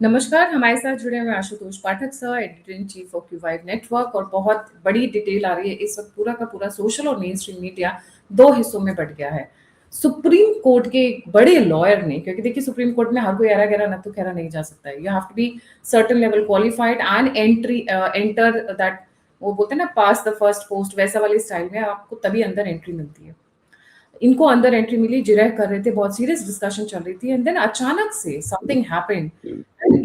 नमस्कार, हमारे साथ जुड़े हुए Ashutosh Pathak sir, editor in chief of क्यू5 नेटवर्क। और बहुत बड़ी डिटेल आ रही है। इस वक्त पूरा का पूरा सोशल और मेन स्ट्रीम मीडिया दो हिस्सों में बट गया है। सुप्रीम कोर्ट के एक बड़े लॉयर ने, क्योंकि देखिए सुप्रीम कोर्ट में हर कोई एरा गहरा न तो खैरा नहीं जा सकता है, you have to be certain level qualified and enter that, वो बोलते हैं ना, पास द फर्स्ट पोस्ट, वैसा वाले स्टाइल में आपको तभी अंदर एंट्री मिलती है। इनको अंदर एंट्री मिली, जिरह कर रहे थे, बहुत सीरियस डिस्कशन चल रही थी, एंड देन अचानक से समथिंग हैपेंड।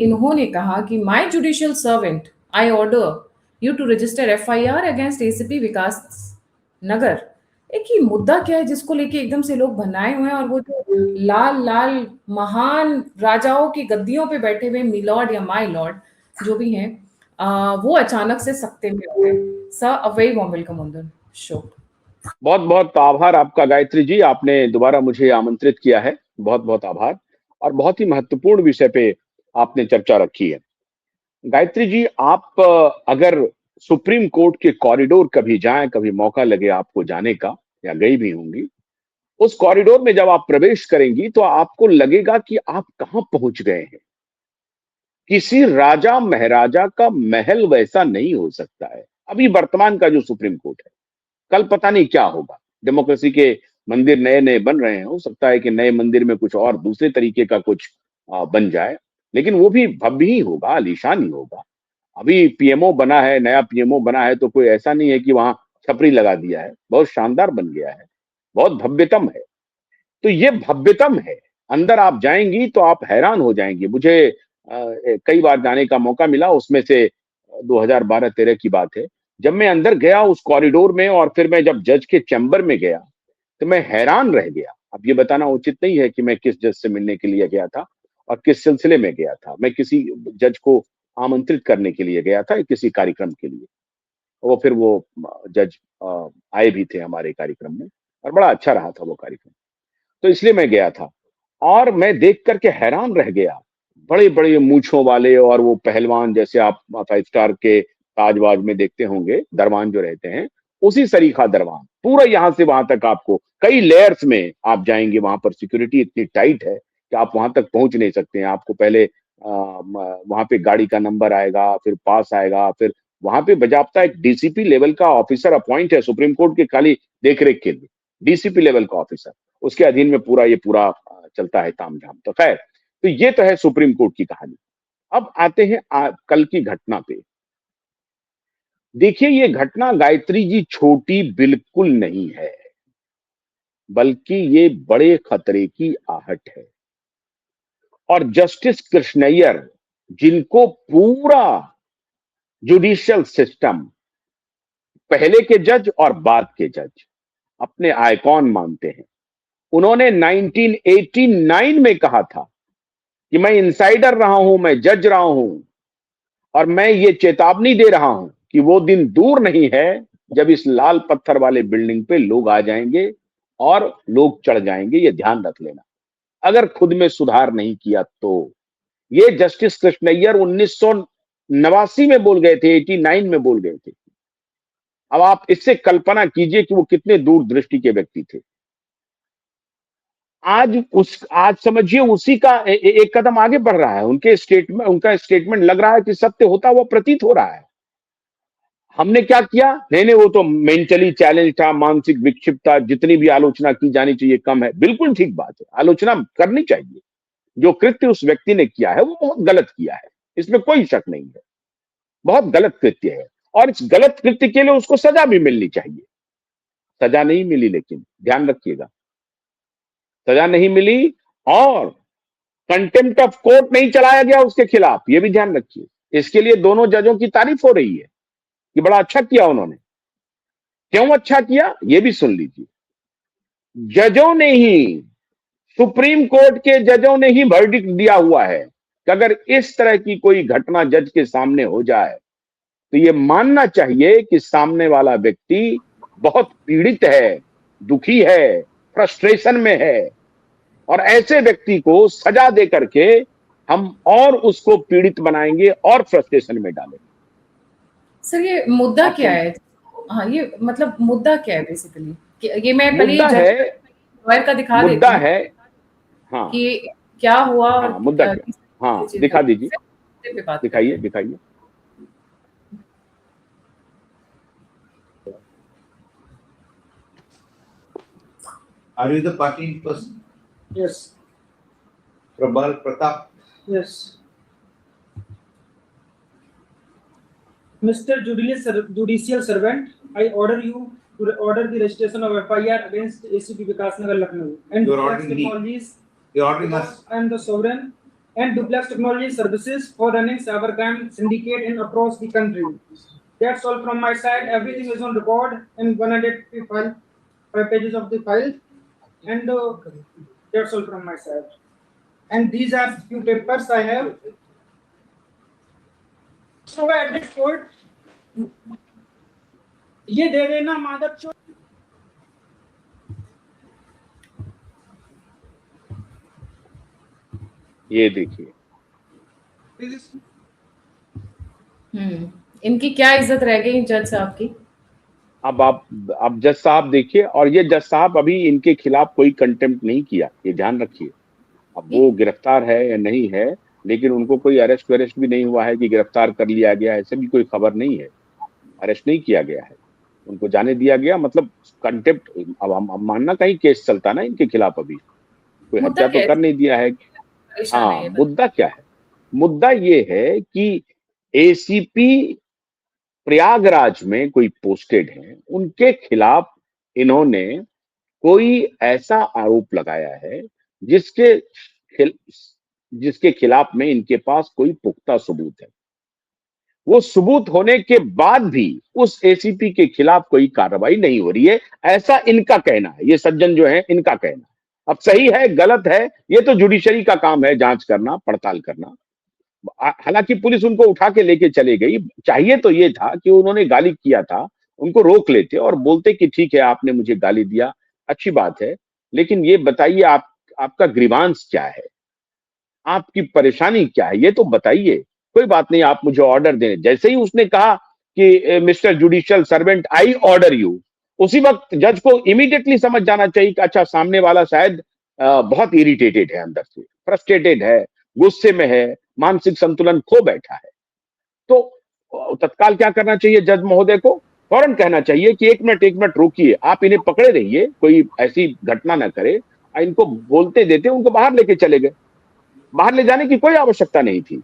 इन्होंने कहा कि my judicial servant, I order you to register FIR against ACP Vikas Nagar. एक ही मुद्दा क्या है जिसको लेके एकदम से लोग भनाए हुए हैं, और वो जो लाल लाल महान राजाओं की गद्दियों पे बैठे हुए मिलॉर्ड या माय लॉर्ड जो भी हैं, वो अचानक से सत्ते में आ गए। Sir, a very warm welcome on the show. बहुत बहुत आभार आपका गायत्री जी, आपने दोबारा मुझे आमंत्रित किया है। बहुत बहुत आभार। और बहुत ही महत्वपूर्ण विषय पे आपने चर्चा रखी है। गायत्री जी, आप अगर सुप्रीम कोर्ट के कॉरिडोर कभी जाएं, कभी मौका लगे आपको जाने का, या गई भी होंगी, उस कॉरिडोर में जब आप प्रवेश करेंगी तो आपको लगेगा कि आप कहां पहुंच गए हैं। किसी राजा महाराजा का महल वैसा नहीं हो सकता है अभी वर्तमान का जो सुप्रीम कोर्ट है। कल पता नहीं क्या होगा। डेमोक्रेसी के मंदिर नए नए बन रहे हैं, हो सकता है कि नए मंदिर में कुछ और दूसरे तरीके का कुछ बन जाए, लेकिन वो भी भव्य ही होगा, आलीशान ही होगा। अभी पीएमओ बना है, नया पीएमओ बना है, तो कोई ऐसा नहीं है कि वहां छपरी लगा दिया है। बहुत शानदार बन गया है, बहुत भव्यतम है। तो ये भव्यतम है। अंदर आप जाएंगी तो आप हैरान हो जाएंगी। मुझे कई बार जाने का मौका मिला, उसमें से 2012-13 की बात है, जब मैं अंदर गया उस कॉरिडोर में, और फिर मैं जब जज के चैम्बर में गया तो मैं हैरान रह गया। अब ये बताना उचित नहीं है कि मैं किस जज से मिलने के लिए गया था और किस सिलसिले में गया था। मैं किसी जज को आमंत्रित करने के लिए गया था, किसी कार्यक्रम के लिए। फिर वो जज आए भी थे हमारे कार्यक्रम में, और बड़ा अच्छा रहा था वो कार्यक्रम। तो इसलिए मैं गया था, और मैं देख करके हैरान रह गया। बड़े बड़े मूंछों वाले, और वो पहलवान, जैसे आप 5 स्टार के ताजवाज में देखते होंगे दरवान जो रहते हैं, उसी सरीखा दरवान पूरा यहां से वहां तक। आपको कई लेयर्स में आप जाएंगे, वहां पर सिक्योरिटी इतनी टाइट है कि आप वहां तक पहुंच नहीं सकते हैं। आपको पहले वहां पे गाड़ी का नंबर आएगा, फिर पास आएगा, फिर वहां पे बजाबता एक डीसीपी लेवल का ऑफिसर अपॉइंट है सुप्रीम कोर्ट के खाली देखरेख के लिए। डीसीपी लेवल का ऑफिसर, उसके अधीन में पूरा ये पूरा चलता है तामझाम। तो खैर, तो ये तो है सुप्रीम कोर्ट की कहानी। अब आते हैं कल की घटना पे। देखिए, ये घटना गायत्री जी छोटी बिल्कुल नहीं है, बल्कि ये बड़े खतरे की आहट है। और जस्टिस कृष्णैयर, जिनको पूरा जुडिशियल सिस्टम, पहले के जज और बाद के जज, अपने आइकॉन मानते हैं, उन्होंने 1989 में कहा था कि मैं इनसाइडर रहा हूं, मैं जज रहा हूं, और मैं ये चेतावनी दे रहा हूं कि वो दिन दूर नहीं है जब इस लाल पत्थर वाले बिल्डिंग पे लोग आ जाएंगे और लोग चढ़ जाएंगे। ये ध्यान रख लेना, अगर खुद में सुधार नहीं किया तो। ये जस्टिस कृष्णैयर 1989 में बोल गए थे, 89 में बोल गए थे। अब आप इससे कल्पना कीजिए कि वो कितने दूरदृष्टि के व्यक्ति थे। आज समझिए उसी का एक कदम आगे बढ़ रहा है। उनका स्टेटमेंट लग रहा है कि सत्य होता हुआ प्रतीत हो रहा है। हमने क्या किया? नहीं, वो तो मेंटली चैलेंज था, मानसिक विक्षिप्त था, जितनी भी आलोचना की जानी चाहिए कम है। बिल्कुल ठीक बात है, आलोचना करनी चाहिए। जो कृत्य उस व्यक्ति ने किया है वो बहुत गलत किया है, इसमें कोई शक नहीं है। बहुत गलत कृत्य है, और इस गलत कृत्य के लिए उसको सजा भी मिलनी चाहिए। सजा नहीं मिली, लेकिन ध्यान रखिएगा, सजा नहीं मिली, और कंटेम्प्ट ऑफ कोर्ट नहीं चलाया गया उसके खिलाफ, ये भी ध्यान रखिए। इसके लिए दोनों जजों की तारीफ हो रही है कि बड़ा अच्छा किया उन्होंने। क्यों अच्छा किया, ये भी सुन लीजिए। जजों ने ही, सुप्रीम कोर्ट के जजों ने ही वर्डिक्ट दिया हुआ है कि अगर इस तरह की कोई घटना जज के सामने हो जाए तो ये मानना चाहिए कि सामने वाला व्यक्ति बहुत पीड़ित है, दुखी है, फ्रस्ट्रेशन में है, और ऐसे व्यक्ति को सजा दे करके हम और उसको पीड़ित बनाएंगे और फ्रस्ट्रेशन में डालेंगे। सर, ये मुद्दा क्या है? हाँ, ये मतलब मुद्दा क्या है बेसिकली? ये मैं पहले मुद्दा है, लॉयर का दिखा देती मुद्दा हूँ है। हाँ कि क्या हुआ और हाँ, मुद्दा क्या? हाँ, दिखा दीजिए। पे बात दिखाइए दिखाइए। Are you the party in person? Yes. Prabal Pratap. Yes. Mr. Judicial Servant, I order you to order the registration of FIR against ACP Vikas Nagar Lucknow and You're Duplex ordering me. Technologies You're ordering us. and the Sovereign and Duplex Technology Services for running cybercrime syndicate in across the country. That's all from my side. Everything is on record in 105 pages of the file, and that's all from my side. And these are few papers I have. So at this court, ये दे देना माधव चो ये देखिए, इनकी क्या इज्जत रह गई जज साहब की? अब जज साहब देखिए, और ये जज साहब अभी इनके खिलाफ कोई कंटेम्प्ट नहीं किया, ये ध्यान रखिए। अब वो गिरफ्तार है या नहीं है, लेकिन उनको कोई अरेस्ट भी नहीं हुआ है कि गिरफ्तार कर लिया गया, ऐसे भी कोई खबर नहीं है। अरेस्ट नहीं किया गया है, उनको जाने दिया गया, मतलब कंटेम्प्ट। अब मानना कहीं केस चलता ना इनके खिलाफ, अभी कोई हत्या तो कर नहीं दिया है। हाँ, मुद्दा क्या है? मुद्दा ये है कि एसीपी प्रयागराज में कोई पोस्टेड हैं, उनके खिलाफ इन्होंने कोई ऐसा आरोप लगाया है जिसके खिलाफ में इनके पास कोई पुख्ता सबूत है। वो सबूत होने के बाद भी उस एसीपी के खिलाफ कोई कार्रवाई नहीं हो रही है, ऐसा इनका कहना है। ये सज्जन जो है, इनका कहना। अब सही है गलत है, ये तो जुडिशरी का काम है, जांच करना, पड़ताल करना। हालांकि पुलिस उनको उठा के लेके चले गई। चाहिए तो ये था कि उन्होंने गाली किया था, उनको रोक लेते और बोलते कि ठीक है, आपने मुझे गाली दिया, अच्छी बात है, लेकिन ये बताइए आपका ग्रीवांस क्या है, आपकी परेशानी क्या है, ये तो बताइए। कोई बात नहीं, आप मुझे ऑर्डर दें। जैसे ही उसने कहा कि mister judicial servant, I order you, उसी वक्त जज को इमीडिएटली समझ जाना चाहिए कि अच्छा, सामने वाला शायद बहुत इरिटेटेड है, अंदर से फ्रस्ट्रेटेड है, गुस्से में है, मानसिक संतुलन खो बैठा है। तो तत्काल क्या करना चाहिए जज महोदय को? फौरन कहना चाहिए कि एक मिनट रुकिए, आप इन्हें पकड़े रहिए, कोई ऐसी घटना ना करे। इनको बोलते देते उनको बाहर लेके चले गए। बाहर ले जाने की कोई आवश्यकता नहीं थी।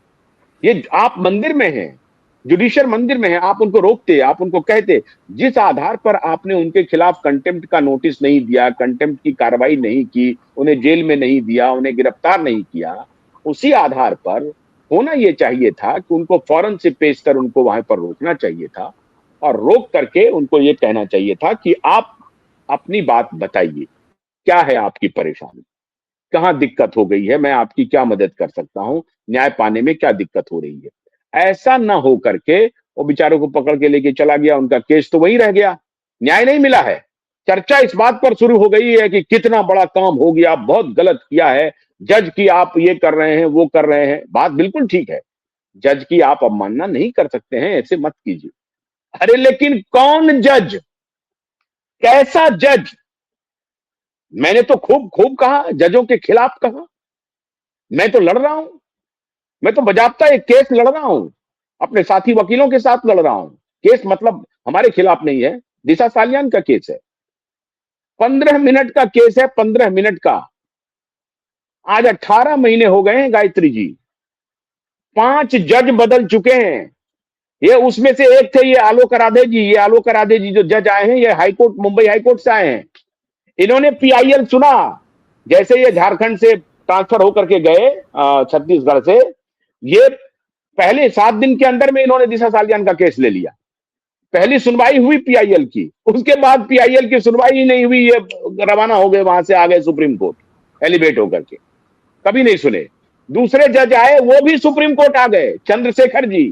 ये आप मंदिर में हैं, जुडिशियल मंदिर में हैं, आप उनको रोकते, आप उनको कहते। जिस आधार पर आपने उनके खिलाफ कंटेम्प्ट का नोटिस नहीं दिया, कंटेम्प्ट की कार्रवाई नहीं की, उन्हें जेल में नहीं दिया, उन्हें गिरफ्तार नहीं किया, उसी आधार पर होना यह चाहिए था कि उनको फौरन से पेश कर उनको वहां पर रोकना चाहिए था, और रोक करके उनको ये कहना चाहिए था कि आप अपनी बात बताइए, क्या है आपकी परेशानी, कहां दिक्कत हो गई है, मैं आपकी क्या मदद कर सकता हूं, न्याय पाने में क्या दिक्कत हो रही है। ऐसा ना हो करके वो बेचारों को पकड़ के लेके चला गया, उनका केस तो वहीं रह गया, न्याय नहीं मिला है। चर्चा इस बात पर शुरू हो गई है कि कितना बड़ा काम हो गया, बहुत गलत किया है जज की, आप ये कर रहे हैं, वो कर रहे हैं। बात बिल्कुल ठीक है, जज की आप अवमानना नहीं कर सकते हैं, ऐसे मत कीजिए। अरे लेकिन कौन जज, कैसा जज? मैंने तो खूब कहा, जजों के खिलाफ कहा, मैं तो लड़ रहा हूं, मैं तो बजाबता एक केस लड़ रहा हूं, अपने साथी वकीलों के साथ लड़ रहा हूं। केस मतलब हमारे खिलाफ नहीं है, दिशा सालियान का केस है, 15 मिनट का केस है, 15 मिनट का। आज 18 महीने हो गए हैं गायत्री जी, 5 जज बदल चुके हैं। ये उसमें से एक थे, ये आलोक राधे जी, ये आलोक राधे जी जो जज आए हैं, ये हाईकोर्ट, मुंबई हाईकोर्ट से आए हैं। इन्होंने पीआईएल सुना, जैसे ये झारखंड से ट्रांसफर होकर के गए छत्तीसगढ़ से, ये पहले 7 दिन के अंदर में इन्होंने दिशा सालियान का केस ले लिया। पहली सुनवाई हुई पीआईएल की, उसके बाद पीआईएल की सुनवाई ही नहीं हुई, ये रवाना हो गए, वहां से आ गए सुप्रीम कोर्ट, एलिवेट होकर के, कभी नहीं सुने। दूसरे जज आए, वो भी सुप्रीम कोर्ट आ गए, चंद्रशेखर जी,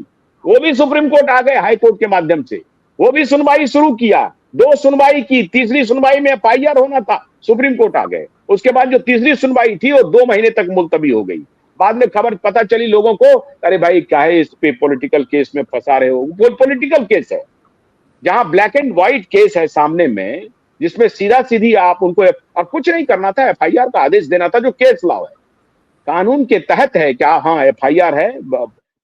वो भी सुप्रीम कोर्ट आ गए हाईकोर्ट के माध्यम से, वो भी सुनवाई शुरू किया, 2 सुनवाई की, तीसरी सुनवाई में एफआईआर होना था, सुप्रीम कोर्ट आ गए। उसके बाद जो तीसरी सुनवाई थी वो 2 महीने तक मुलतवी हो गई। बाद में खबर पता चली लोगों को, अरे भाई क्या है, इस पे पॉलिटिकल केस में फंसा रहे हो। वो पॉलिटिकल केस है, जहां ब्लैक एंड व्हाइट केस है सामने में, जिसमें सीधा सीधी आप उनको, और कुछ नहीं करना था, एफआईआर का आदेश देना था, जो केस लॉ है, कानून के तहत है क्या? हाँ, एफआईआर है,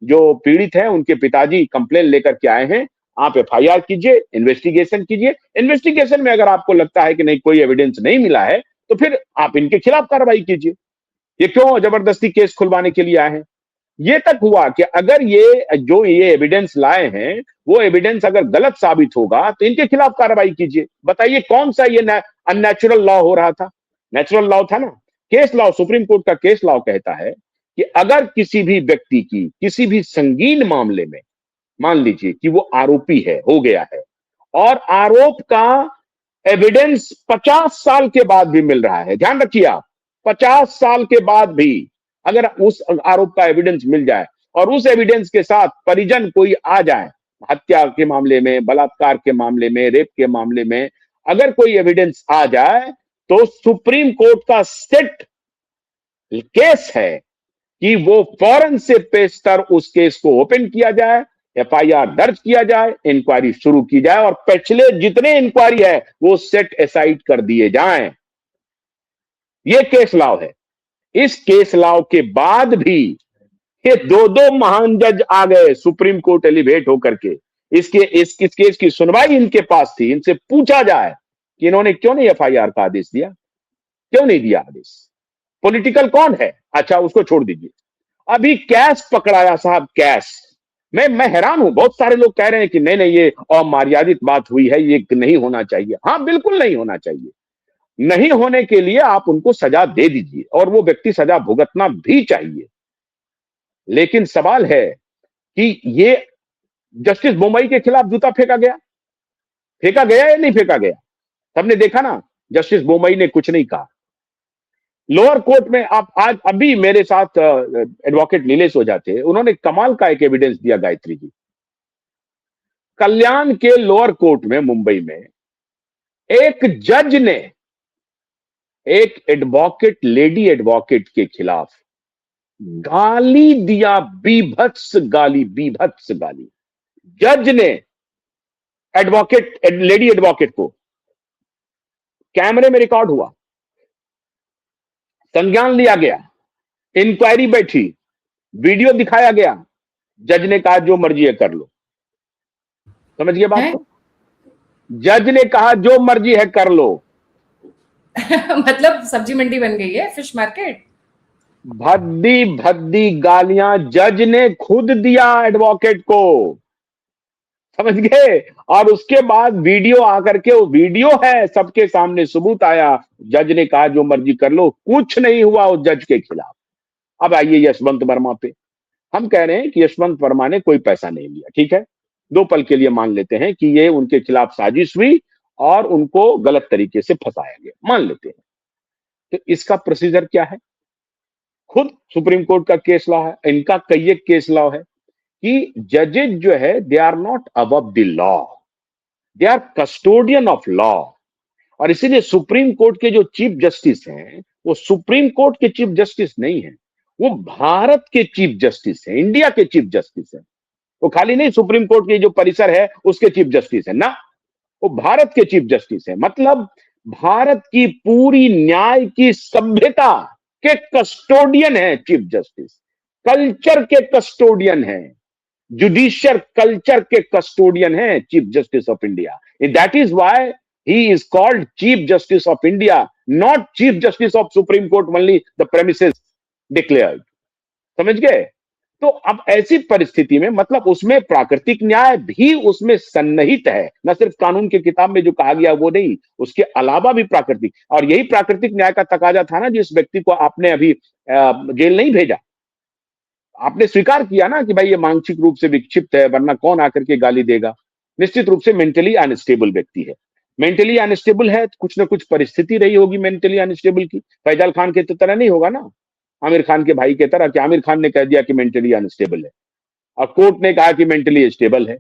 जो पीड़ित है उनके पिताजी कंप्लेन लेकर के आए हैं, आप एफआईआर कीजिए, इन्वेस्टिगेशन कीजिए। इन्वेस्टिगेशन में अगर आपको लगता है कि नहीं कोई एविडेंस नहीं मिला है तो फिर आप इनके खिलाफ कार्रवाई कीजिए। ये क्यों जबरदस्ती केस खुलवाने के लिए आए हैं? ये तक हुआ कि अगर ये एविडेंस लाए हैं वो एविडेंस अगर गलत साबित होगा तो इनके खिलाफ कार्रवाई कीजिए। बताइए कौन सा ये अननेचुरल लॉ हो रहा था? नेचुरल लॉ था ना। केस लॉ, सुप्रीम कोर्ट का केस लॉ कहता है कि अगर किसी भी व्यक्ति की किसी भी संगीन मामले में, मान लीजिए कि वो आरोपी है, हो गया है, और आरोप का एविडेंस 50 साल के बाद भी मिल रहा है, ध्यान रखिए आप, 50 साल के बाद भी अगर उस आरोप का एविडेंस मिल जाए और उस एविडेंस के साथ परिजन कोई आ जाए, हत्या के मामले में, बलात्कार के मामले में, रेप के मामले में अगर कोई एविडेंस आ जाए तो सुप्रीम कोर्ट का सेट केस है कि वो फौरन से पेशतर उस केस को ओपन किया जाए, एफआईआर दर्ज किया जाए, इंक्वायरी शुरू की जाए और पिछले जितने इंक्वायरी है वो सेट असाइड कर दिए जाएं। ये केस लॉ है। इस केस लॉ के बाद भी ये दो महान जज आ गए सुप्रीम कोर्ट एलिवेट होकर के। इस केस की सुनवाई इनके पास थी, इनसे पूछा जाए कि इन्होंने क्यों नहीं एफआईआर का आदेश दिया, क्यों नहीं दिया आदेश। पॉलिटिकल कौन है? अच्छा उसको छोड़ दीजिए। अभी कैश पकड़ाया साहब, कैश। मैं हैरान हूं, बहुत सारे लोग कह रहे हैं कि नहीं ये अमर्यादित बात हुई है, ये नहीं होना चाहिए। हाँ बिल्कुल नहीं होना चाहिए। नहीं होने के लिए आप उनको सजा दे दीजिए और वो व्यक्ति सजा भुगतना भी चाहिए। लेकिन सवाल है कि ये जस्टिस बोम्मई के खिलाफ जूता फेंका गया या नहीं फेंका गया? सबने देखा ना, जस्टिस बोम्मई ने कुछ नहीं कहा। लोअर कोर्ट में आप आज अभी मेरे साथ एडवोकेट नीलेश ओझा थे, उन्होंने कमाल का एक एविडेंस दिया गायत्री जी। कल्याण के लोअर कोर्ट में मुंबई में एक जज ने एक एडवोकेट, लेडी एडवोकेट के खिलाफ गाली दिया, बीभत्स गाली। जज ने लेडी एडवोकेट को, कैमरे में रिकॉर्ड हुआ, संज्ञान लिया गया, इंक्वायरी बैठी, वीडियो दिखाया गया, जज ने कहा जो मर्जी है कर लो। समझ गए बात को? जज ने कहा जो मर्जी है कर लो। मतलब सब्जी मंडी बन गई है, फिश मार्केट। भद्दी गालियां जज ने खुद दिया एडवोकेट को, समझ गए? और उसके बाद वीडियो आकर के, वो वीडियो है, सबके सामने सबूत आया, जज ने कहा जो मर्जी कर लो, कुछ नहीं हुआ उस जज के खिलाफ। अब आइए यशवंत वर्मा पे। हम कह रहे हैं कि यशवंत वर्मा ने कोई पैसा नहीं लिया, ठीक है, दो पल के लिए मान लेते हैं कि ये उनके खिलाफ साजिश हुई और उनको गलत तरीके से फंसाया गया, मान लेते हैं। तो इसका प्रोसीजर क्या है? खुद सुप्रीम कोर्ट का केस लॉ है, इनका कई एक केस लॉ है कि जजेज जो है they are not above the law, they are custodian of law. और इसीलिए सुप्रीम कोर्ट के जो चीफ जस्टिस हैं वो सुप्रीम कोर्ट के चीफ जस्टिस नहीं है, वो भारत के चीफ जस्टिस है, इंडिया के चीफ जस्टिस है। वो खाली नहीं सुप्रीम कोर्ट के जो परिसर है उसके चीफ जस्टिस है ना, वो भारत के चीफ जस्टिस है। मतलब भारत की पूरी न्याय की सभ्यता के कस्टोडियन है चीफ जस्टिस, कल्चर के कस्टोडियन है, जुडिशियल कल्चर के कस्टोडियन है chief justice of India. That is why he is called chief justice of India, not chief justice of supreme court only the premises declared. समझ गए? तो अब ऐसी परिस्थिति में मतलब उसमें प्राकृतिक न्याय भी उसमें सन्निहित है, न सिर्फ कानून की किताब में जो कहा गया वो नहीं, उसके अलावा भी प्राकृतिक। और यही प्राकृतिक न्याय का तकाजा था ना, जिस व्यक्ति को आपने अभी जेल नहीं भेजा, आपने स्वीकार किया ना कि भाई ये मानसिक रूप से विक्षिप्त है, वरना कौन आकर के गाली देगा। निश्चित रूप से मेंटली अनस्टेबल व्यक्ति है, मेंटली अनस्टेबल है, कुछ ना कुछ परिस्थिति रही होगी मेंटली अनस्टेबल की। फैजल खान के तो तरह नहीं होगा ना, आमिर खान के भाई के तरह कि आमिर खान ने कह दिया कि मेंटली अनस्टेबल है और कोर्ट ने कहा कि मेंटली स्टेबल है।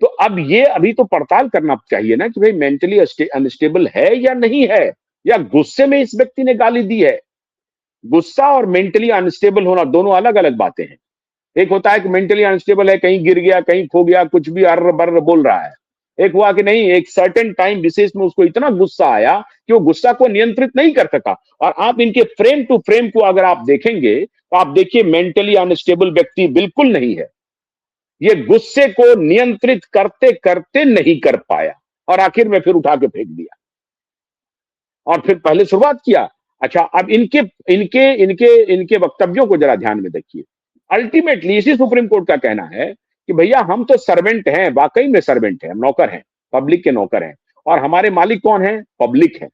तो अब ये अभी तो पड़ताल करना चाहिए ना कि भाई मेंटली अनस्टेबल है या नहीं है, या गुस्से में इस व्यक्ति ने गाली दी है। गुस्सा और मेंटली अनस्टेबल होना दोनों अलग अलग बातें हैं। एक होता है कि मेंटली अनस्टेबल है, कहीं गिर गया, कहीं खो गया, कुछ भी अर्र बर्र बोल रहा है। एक हुआ कि नहीं, एक सर्टेन टाइम विशेष में उसको इतना गुस्सा आया कि वो गुस्सा को नियंत्रित नहीं कर सका। और आप इनके फ्रेम टू फ्रेम को अगर आप देखेंगे तो आप देखिए मेंटली अनस्टेबल व्यक्ति बिल्कुल नहीं है। ये गुस्से को नियंत्रित करते करते नहीं कर पाया और आखिर में फिर उठा के फेंक दिया और फिर पहले शुरुआत किया। अच्छा, अब इनके इनके इनके इनके वक्तव्यों को जरा ध्यान में देखिए। अल्टीमेटली इसी सुप्रीम कोर्ट का कहना है कि भैया हम तो सर्वेंट हैं, वाकई में सर्वेंट हैं, नौकर हैं, पब्लिक के नौकर हैं, और हमारे मालिक कौन है? पब्लिक है।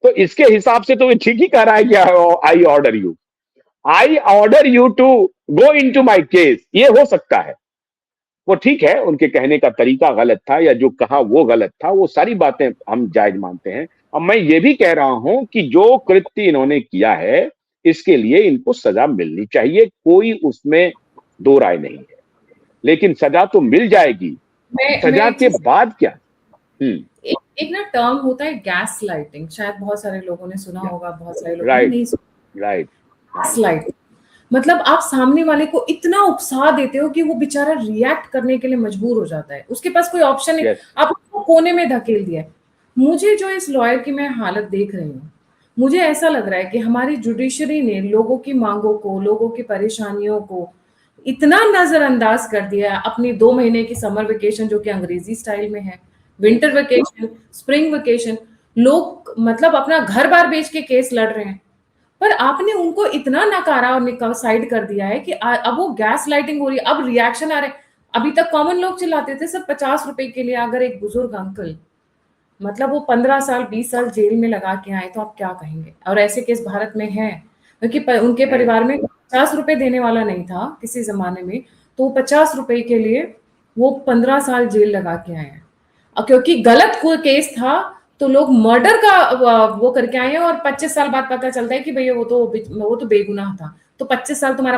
तो इसके हिसाब से तो ये ठीक ही कह रहा है कि I order you to go into my case. ये हो सकता है, वो ठीक है, उनके कहने का तरीका गलत था या जो कहा वो गलत था, वो सारी बातें हम जायज मानते हैं। अब मैं ये भी कह रहा हूं कि जो कृत्य इन्होंने किया है इसके लिए इनको सजा मिलनी चाहिए, कोई उसमें दो राय नहीं है, लेकिन सजा तो मिल जाएगी। सजा के बाद क्या? एक ना टर्म होता है गैस लाइटिंग, शायद बहुत सारे लोगों ने सुना होगा, बहुत सारे लोगों ने राइट नहीं सुना। राइट गैस लाइटिंग मतलब आप सामने वाले को इतना उकसा देते हो कि वो बेचारा रिएक्ट करने के लिए मजबूर हो जाता है, उसके पास कोई ऑप्शन नहीं, Yes. आप उसको कोने में धकेल दिया है। मुझे जो इस लॉयर की मैं हालत देख रही हूँ, मुझे ऐसा लग रहा है कि हमारी जुडिशरी ने लोगों की मांगों को, लोगों की परेशानियों को इतना नजरअंदाज कर दिया है। अपनी 2 महीने की समर वेकेशन जो कि अंग्रेजी स्टाइल में है, विंटर वेकेशन, स्प्रिंग वेकेशन, लोग मतलब अपना घर बार बेच के केस लड़ रहे हैं, पर आपने उनको इतना नकारा और साइड कर दिया है कि अब वो गैस लाइटिंग हो रही है, अब रिएक्शन आ रहे हैं। अभी तक कॉमन लोग चिल्लाते थे सब 50 रुपए के लिए, अगर एक बुजुर्ग अंकल मतलब वो 15 साल 20 साल जेल में लगा के आए तो आप क्या कहेंगे? और ऐसे केस भारत में हैं, क्योंकि उनके परिवार में 50 रुपए देने वाला नहीं था किसी जमाने में, तो 50 रुपए के लिए वो 15 साल जेल लगा के आए हैं। और क्योंकि गलत कोई केस था तो लोग मर्डर का वो करके आए हैं, और 25 साल बाद पता चलता है कि भैया वो तो बेगुनाह था, तो 25 साल तुम्हारा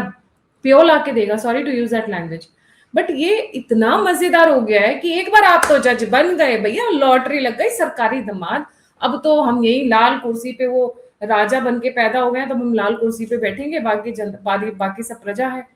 प्यो ला के देगा, sorry to use that language. But ये इतना मजेदार हो गया है कि एक बार आप तो जज बन गए भैया, लॉटरी लग गई, सरकारी दामाद, अब तो हम यही लाल कुर्सी पे वो राजा बन के पैदा हो गए, तब हम लाल कुर्सी पे बैठेंगे, बाकी सब प्रजा है।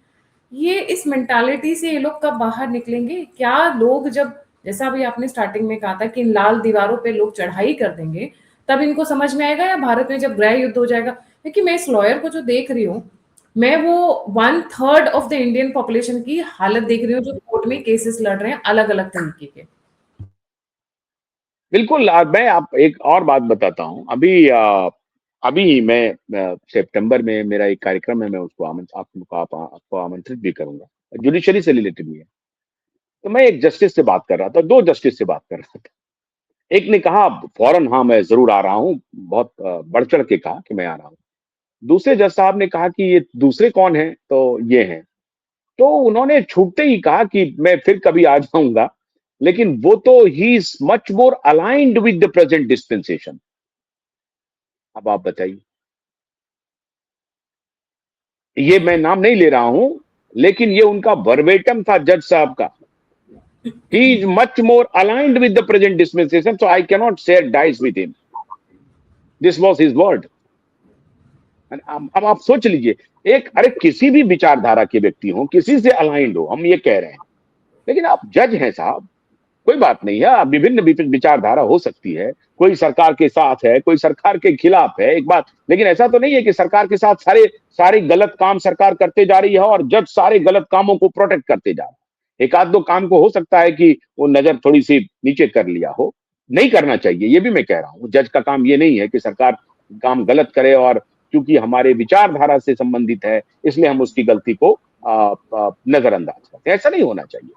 ये इस मेंटालिटी से ये लोग कब बाहर निकलेंगे? क्या लोग जब, जैसा अभी आपने स्टार्टिंग में कहा था कि इन लाल दीवारों पे लोग चढ़ाई कर देंगे, तब इनको समझ में आएगा, या भारत में जब गृह युद्ध हो जाएगा? क्योंकि मैं इस लॉयर को जो देख रही हूँ, मैं वो 1/3 ऑफ द इंडियन पॉपुलेशन की हालत देख रही हूँ जो कोर्ट में केसेस लड़ रहे हैं अलग अलग तरीके के। बिल्कुल। मैं आप एक और बात बताता हूँ। अभी मैं सितंबर में मेरा एक कार्यक्रम है, मैं उसको आपको आमंत्रित भी करूंगा, जुडिशरी से रिलेटेड भी है। तो मैं एक जस्टिस से बात कर रहा था, 2 जस्टिस से बात कर रहा था। एक ने कहा फौरन हाँ मैं जरूर आ रहा हूँ, बहुत बढ़ चढ़ के कहा कि मैं आ रहा हूँ। दूसरे जज साहब ने कहा कि ये दूसरे कौन है? तो ये हैं। तो उन्होंने छूटते ही कहा कि मैं फिर कभी आ जाऊंगा, लेकिन वो तो he is much more aligned with the present dispensation. अब आप बताइए, ये मैं नाम नहीं ले रहा हूं, लेकिन ये उनका वर्बेटम था जज साहब का। He is much more aligned with the present dispensation, so I cannot share dice with him. This was his word. अब आप सोच लीजिए, अरे किसी भी विचारधारा के व्यक्ति हो, किसी से अलाइंड हो, हम ये कह रहे हैं, लेकिन आप जज हैं साहब, कोई बात नहीं है, विभिन्न विचारधारा हो सकती है, कोई सरकार के साथ है, कोई सरकार के खिलाफ है, एक बात, लेकिन ऐसा तो नहीं है कि सरकार के साथ सारे गलत काम सरकार करते जा रही है और जज सारे गलत कामों को प्रोटेक्ट करते जा रहे हैं। एक आध दो काम को हो सकता है कि वो नजर थोड़ी सी नीचे कर लिया हो, नहीं करना चाहिए, ये भी मैं कह रहा हूँ। जज का काम ये नहीं है कि सरकार काम गलत करे और क्योंकि हमारे विचारधारा से संबंधित है इसलिए हम उसकी गलती को नजरअंदाज करते हैं, ऐसा नहीं होना चाहिए।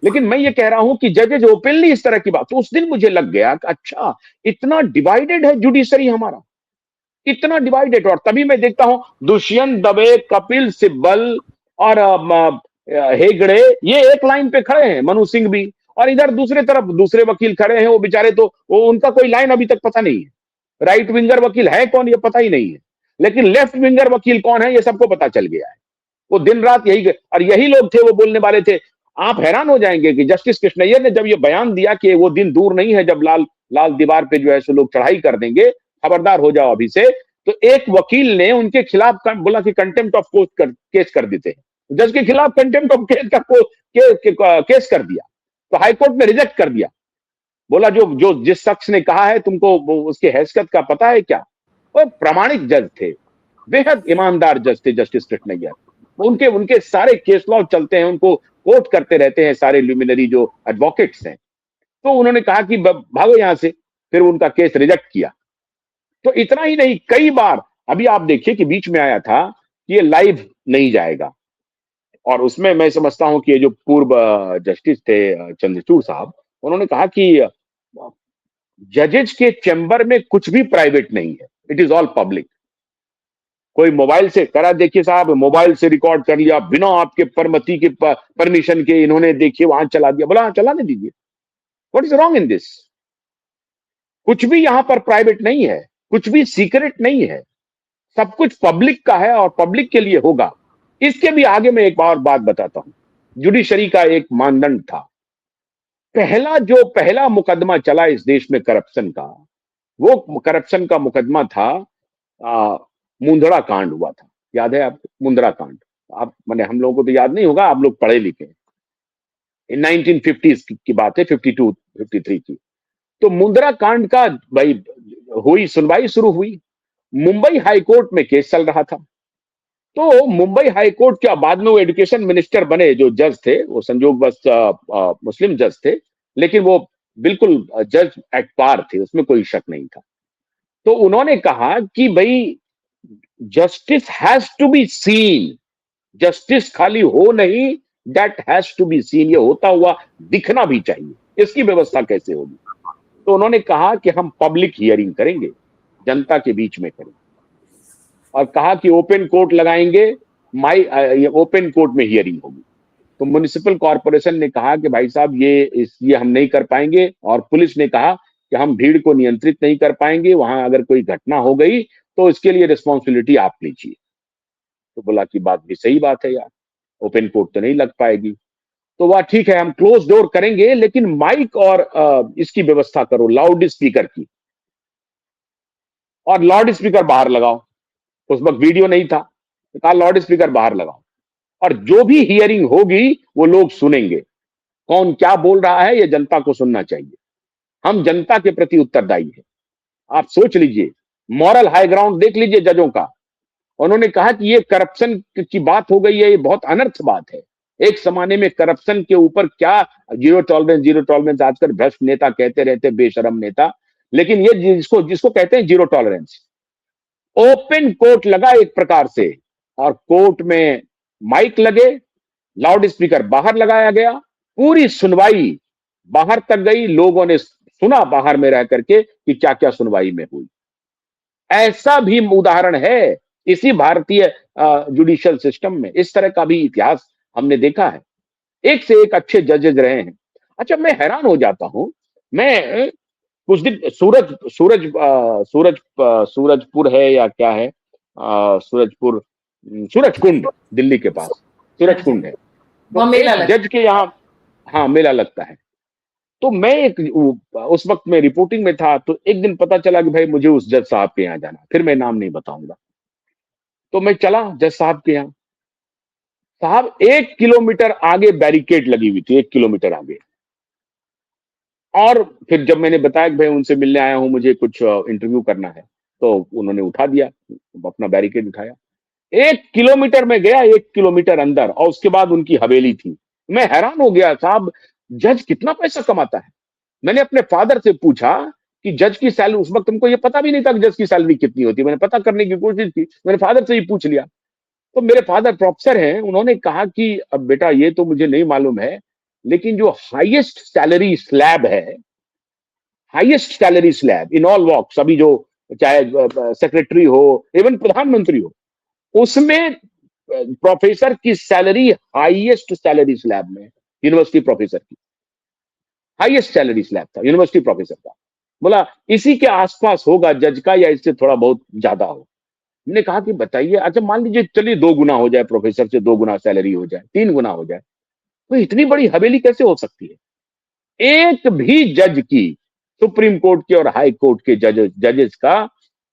लेकिन मैं ये कह रहा हूं कि जजेज ओपनली इस तरह की बात, तो उस दिन मुझे लग गया कि अच्छा इतना डिवाइडेड है जुडिशरी हमारा, इतना डिवाइडेड। और तभी मैं देखता हूं दुष्यंत दवे, कपिल सिब्बल और हेगड़े ये एक लाइन पे खड़े हैं, मनु सिंह भी, और इधर दूसरे तरफ दूसरे वकील खड़े हैं, वो बेचारे तो वो उनका कोई लाइन अभी तक पता नहीं है। राइट विंगर वकील है कौन ये पता ही नहीं है, लेकिन लेफ्ट विंगर वकील कौन है ये सबको पता चल गया है। वो दिन रात यही लोग थे, वो बोलने वाले थे। आप हैरान हो जाएंगे कि जस्टिस कृष्णैयर ने जब ये बयान दिया कि वो दिन दूर नहीं है जब लाल दीवार पे जो है सो लोग चढ़ाई कर देंगे, खबरदार हो जाओ अभी से, तो एक वकील ने उनके खिलाफ बोला कि कंटेम्प्ट ऑफ कोर्ट केस कर देते हैं। जज के खिलाफ कंटेम्प्ट ऑफ केस कर दिया, तो हाईकोर्ट ने रिजेक्ट कर दिया। बोला जो जो जिस शख्स ने कहा है तुमको उसके हैसियत का पता है क्या? वो प्रामाणिक जज थे, बेहद ईमानदार जज थे जस्टिस कृष्णैया। उनके उनके सारे केस लॉ चलते हैं, उनको कोट करते रहते हैं सारे ल्यूमिनरी जो एडवोकेट्स हैं। तो उन्होंने कहा कि भागो यहां से, फिर उनका केस रिजेक्ट किया। तो इतना ही नहीं, कई बार अभी आप देखिए कि बीच में आया था कि ये लाइव नहीं जाएगा, और उसमें मैं समझता हूं कि ये जो पूर्व जस्टिस थे चंद्रचूड़ साहब, उन्होंने कहा कि जजेज के चैम्बर में कुछ भी प्राइवेट नहीं है, इट इज ऑल पब्लिक। कोई मोबाइल से करा, देखिए साहब मोबाइल से रिकॉर्ड कर लिया बिना आपके परमति के परमिशन के, इन्होंने देखिए वहां चला दिया, बोला चलाने दीजिए, what is wrong in this? कुछ भी यहां पर प्राइवेट नहीं है, कुछ भी सीक्रेट नहीं है, सब कुछ पब्लिक का है और पब्लिक के लिए होगा। इसके भी आगे मैं एक और बात बताता हूं। जुडिशरी का एक मानदंड था, पहला मुकदमा चला इस देश में करप्शन का, वो करप्शन का मुकदमा था मुंदड़ा कांड हुआ था, याद है आपको मुंदड़ा कांड? आप माने हम लोगों को तो याद नहीं होगा, आप लोग पढ़े लिखे। 1950s की बात है, 52 53 की। तो मुंदड़ा कांड का भाई हुई सुनवाई, शुरू हुई, मुंबई हाई कोर्ट में केस चल रहा था। तो मुंबई हाई कोर्ट के बाद में वो एजुकेशन मिनिस्टर बने, जो जज थे वो संजोग बस मुस्लिम जज थे, लेकिन वो बिल्कुल जज एट पार थे, उसमें कोई शक नहीं था। तो उन्होंने कहा कि भाई justice has to be seen, justice खाली हो नहीं, that has to be seen, ये होता हुआ दिखना भी चाहिए, इसकी व्यवस्था कैसे होगी? तो उन्होंने कहा कि हम पब्लिक हियरिंग करेंगे, जनता के बीच में करेंगे, और कहा कि ओपन कोर्ट लगाएंगे, ओपन कोर्ट में हियरिंग होगी। तो म्युनिसिपल कॉर्पोरेशन ने कहा कि भाई साहब ये हम नहीं कर पाएंगे, और पुलिस ने कहा कि हम भीड़ को नियंत्रित नहीं कर पाएंगे, वहां अगर कोई घटना हो गई तो इसके लिए रिस्पॉन्सिबिलिटी आप लीजिए। तो बोला कि बात भी सही बात है यार, ओपन कोर्ट तो नहीं लग पाएगी। तो वह ठीक है, हम क्लोज डोर करेंगे, लेकिन माइक और इसकी व्यवस्था करो, लाउड स्पीकर की, और लाउड स्पीकर बाहर लगाओ। उस वक्त वीडियो नहीं था, तो कहा लाउड स्पीकर बाहर लगाओ, और जो भी हियरिंग होगी वो लोग सुनेंगे, कौन क्या बोल रहा है ये जनता को सुनना चाहिए, हम जनता के प्रति उत्तरदायी है। आप सोच लीजिए, मॉरल हाई ग्राउंड देख लीजिए जजों का। उन्होंने कहा कि ये करप्शन की बात हो गई है, ये बहुत अनर्थ बात है। एक जमाने में करप्शन के ऊपर क्या जीरो टॉलरेंस, आजकल भ्रष्ट नेता कहते रहते, बेशरम नेता, लेकिन ये जिसको कहते हैं जीरो टॉलरेंस। ओपन कोर्ट लगा एक प्रकार से, और कोर्ट में माइक लगे, लाउड स्पीकर बाहर लगाया गया, पूरी सुनवाई बाहर तक गई, लोगों ने सुना बाहर में रह करके कि क्या क्या सुनवाई में हुई। ऐसा भी उदाहरण है इसी भारतीय जुडिशियल सिस्टम में, इस तरह का भी इतिहास हमने देखा है, एक से एक अच्छे जजेस रहे हैं। अच्छा, मैं हैरान हो जाता हूं, मैं कुछ दिन सूरजपुर है या क्या है, सूरजकुंड, दिल्ली के पास सूरजकुंड है, वहाँ मेला लगता है। जज के यहाँ, हाँ मेला लगता है। तो मैं उस वक्त मैं रिपोर्टिंग में था, तो एक दिन पता चला कि भाई मुझे उस जज साहब के यहाँ जाना, फिर मैं नाम नहीं बताऊंगा। तो मैं चला जज साहब के यहाँ, साहब 1 किलोमीटर आगे बैरिकेड लगी हुई थी, 1 किलोमीटर आगे। और फिर जब मैंने बताया कि भाई उनसे मिलने आया हूं, मुझे कुछ इंटरव्यू करना है, तो उन्होंने उठा दिया, अपना बैरिकेड उठाया। 1 किलोमीटर में गया, 1 किलोमीटर अंदर, और उसके बाद उनकी हवेली थी। मैं हैरान हो गया, साहब जज कितना पैसा कमाता है। मैंने अपने फादर से पूछा कि जज की सैलरी, उस वक्त हमको ये पता भी नहीं था कि जज की सैलरी कितनी होती है, मैंने पता करने की कोशिश की, मैंने फादर से ही पूछ लिया। तो मेरे फादर प्रोफेसर हैं, उन्होंने कहा कि अब बेटा ये तो मुझे नहीं मालूम है, लेकिन जो हाईएस्ट सैलरी स्लैब है, highest salary slab in all walks, अभी जो चाहे सेक्रेटरी हो, इवन प्रधानमंत्री हो, उसमें प्रोफेसर की सैलरी हाईएस्ट सैलरी स्लैब में, यूनिवर्सिटी प्रोफेसर की हाईएस्ट सैलरी स्लैब था यूनिवर्सिटी प्रोफेसर का। बोला इसी के आसपास होगा जज का, या इससे थोड़ा बहुत ज्यादा हो। मैंने कहा कि बताइए, अच्छा मान लीजिए चलिए 2 गुना हो जाए, प्रोफेसर से 2 गुना सैलरी हो जाए, 3 गुना हो जाए, तो इतनी बड़ी हवेली कैसे हो सकती है? एक भी जज की, सुप्रीम कोर्ट के और हाई कोर्ट के जजेस का,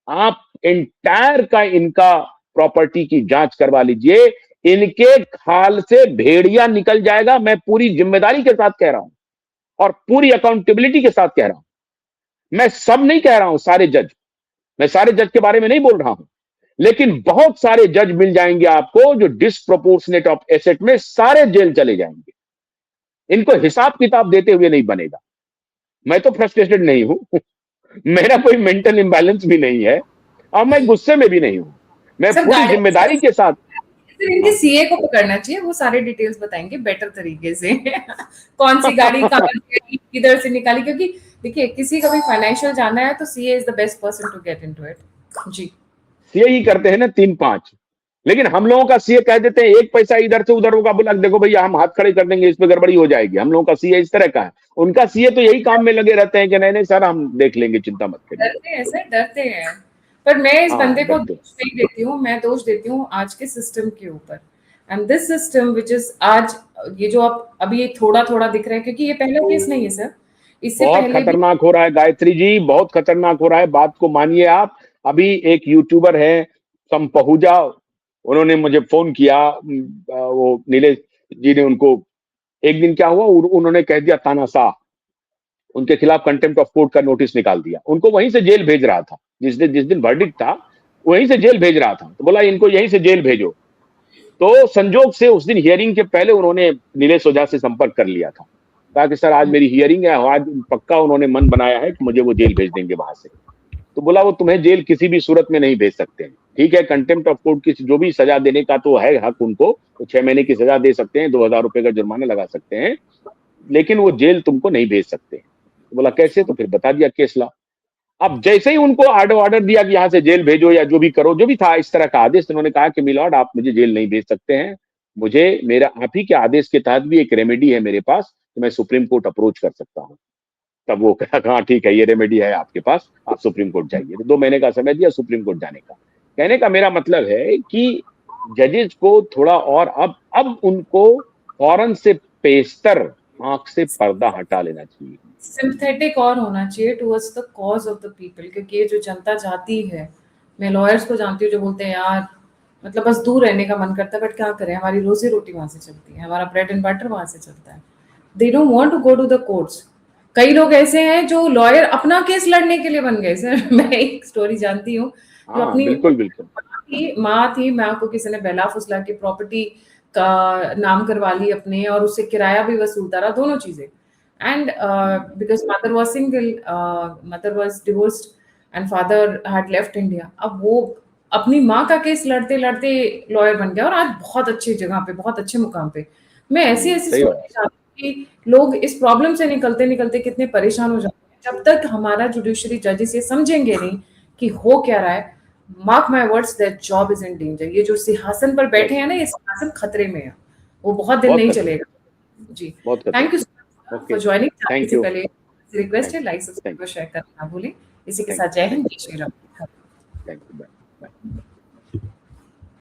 आप एंटायर का इनका प्रॉपर्टी की जांच करवा लीजिए, इनके खाल से भेड़िया निकल जाएगा, मैं पूरी जिम्मेदारी के साथ कह रहा हूं। और पूरी अकाउंटेबिलिटी के साथ कह रहा हूं, मैं सब नहीं कह रहा हूं, सारे जज, मैं सारे जज के बारे में नहीं बोल रहा हूं, लेकिन बहुत सारे जज मिल जाएंगे आपको जो डिसप्रोपोर्शनेट ऑफ एसेट में सारे जेल चले जाएंगे। इनको हिसाब किताब देते हुए नहीं बनेगा। मैं तो फ्रस्ट्रेटेड नहीं हूं मेरा कोई मेंटल इंबैलेंस भी नहीं है और मैं गुस्से में भी नहीं हूं। मैं सर, पूरी जिम्मेदारी के साथ इनके सीए को पकड़ना चाहिए, वो सारे डिटेल्स बताएंगे बेटर तरीके से कौन सी गाड़ी कहाँ से आई, किधर से निकाली, क्योंकि देखिए किसी का भी फाइनेंशियल जानना है तो CA is the best person to get into it. जी, सीए ही करते हैं ना 3-5, लेकिन हम लोगों का सीए कह देते हैं एक पैसा इधर से उधर होगा, बोला देखो भैया हम हाथ खड़े कर देंगे, इस पे गड़बड़ी हो जाएगी। हम लोगों का सीए इस तरह का है, उनका सीए तो यही काम में लगे रहते हैं कि नहीं नहीं सर हम देख लेंगे, चिंता मत करिए। डरते हैं सर, डरते हैं। पर मैं इस हाँ, बंदे को डरते। दोष नहीं देती हूँ, मैं दोष देती हूँ आज के सिस्टम के ऊपर। And this system which is आज ये जो आप अभी थोड़ा थोड़ा दिख रहा है, क्योंकि ये पहला केस नहीं है सर, इससे बहुत पहले भी खतरनाक हो रहा है गायत्री जी, बहुत खतरनाक हो रहा है, बात को मानिए आप। अभी एक यूट्यूबर है संपहुजा, उन्होंने मुझे फोन किया, वो नीलेश जी ने उनको, एक दिन क्या हुआ उन्होंने कह दिया तानाशाह, उनके खिलाफ कंटेम्प्ट ऑफ कोर्ट का नोटिस निकाल दिया, उनको वहीं से जेल भेज रहा था, जिस दिन वर्डिक्ट था वहीं से जेल भेज रहा था, तो बोला इनको यहीं से जेल भेजो। तो संजोग से उस दिन हियरिंग के पहले उन्होंने नीलेश ओझा से संपर्क कर लिया था, कहा कि सर आज मेरी हियरिंग है, आज पक्का उन्होंने मन बनाया है कि मुझे वो जेल भेज देंगे वहां से। तो बोला वो तुम्हें जेल किसी भी सूरत में नहीं भेज सकते हैं, ठीक है कंटेम्प्ट ऑफ कोर्ट की जो भी सजा देने का तो है हक उनको, तो 6 महीने की सजा दे सकते हैं, 2000 रुपए का जुर्माना लगा सकते हैं, लेकिन वो जेल तुमको नहीं भेज सकते। तो बोला कैसे, तो फिर बता दिया केस ला। अब जैसे ही उनको ऑर्डर दिया कि यहाँ से जेल भेजो या जो भी करो, जो भी था इस तरह का आदेश, उन्होंने कहा कि मिलॉर्ड आप मुझे जेल नहीं भेज सकते हैं, मुझे मेरा आप ही के आदेश के तहत भी एक रेमेडी है मेरे पास, तो मैं सुप्रीम कोर्ट अप्रोच कर सकता हूँ। तब वो कहा हाँ ठीक है ये रेमेडी है आपके पास, आप सुप्रीम कोर्ट जाइए। तो 2 महीने का समय दिया सुप्रीम कोर्ट जाने का। कहने का मेरा मतलब है कि जजेस को थोड़ा और अब उनको फौरन से पेशतर आंख से पर्दा हटा लेना चाहिए, सिंथेटिक और होना चाहिए towards the cause of the people, क्योंकि ये जो जनता चाहती है, मैं लॉयर्स को जानती हूँ जो बोलते हैं यार मतलब बस दूर रहने का मन करता है, बट क्या करें हमारी रोजी रोटी वहां से चलती है, हमारा ब्रेड एंड बटर वहां से चलता है। They don't want to go to the courts. कई लोग ऐसे हैं जो लॉयर अपना केस लड़ने के लिए बन गए सर मैं एक स्टोरी जानती हूँ जो हाँ अपनी बिल्कुल बिल्कुल। माँ को किसी ने बहला फुसला के प्रॉपर्टी का नाम करवा ली अपने, और उससे किराया भी वसूलता रहा, दोनों चीजें। And because mother was single, mother was divorced and father had left India. अब वो अपनी माँ का केस लड़ते लड़ते लॉयर बन गया और आज बहुत अच्छी जगह पे, बहुत अच्छे मुकाम पे। मैं ऐसी ऐसी सही बात। स्टोरी जानती हूँ कि लोग इस प्रॉब्लम से निकलते निकलते कितने परेशान हो जाते हैं। जब तक हमारा जुडिशरी जजेस ये समझेंगे नहीं कि हो क्या रहा है, mark my words, that job is in danger. ये जो सिंहासन पर बैठे हैं ना, ये सिंहासन खतरे में है, वो बहुत दिन नहीं चलेगा। जी, बहुत thank you okay for joining. Thank इससे यू पहले रिक्वेस्ट है लाइक थैंक सब्सक्राइब और शेयर करना ना भूलें। इसी के थैंक साथ जय हिंद, थैंक जय Shri Ram. Thank you bye.